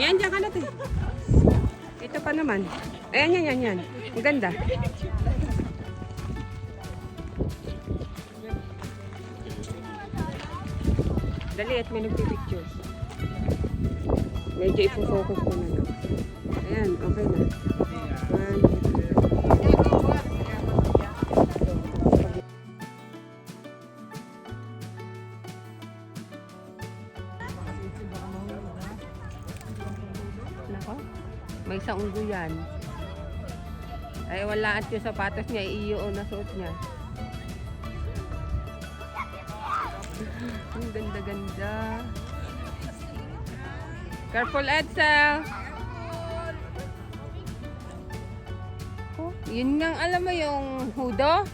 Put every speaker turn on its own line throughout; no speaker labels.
Yan, dyan ka natin. Ito pa naman. Ayan, yan. Ang ganda. Dali at may nagpipicture. Medyo ipofocus ko na lang. Ayan, okay na. Nako, may isang unggo yan. Ay wala at yung sapatos niya, iyo na suot niya. Ang ganda-ganda. Careful, Edsel. Oh, yun nga, alam mo yung hudo?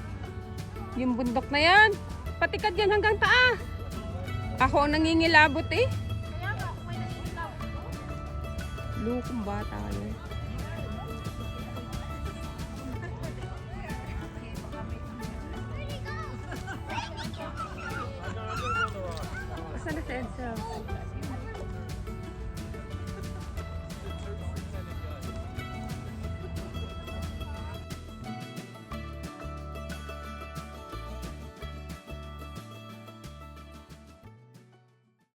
Yung bundok na yan. Patikad yan hanggang taas. Ako ang nangingilabot eh. Lukong bata yan.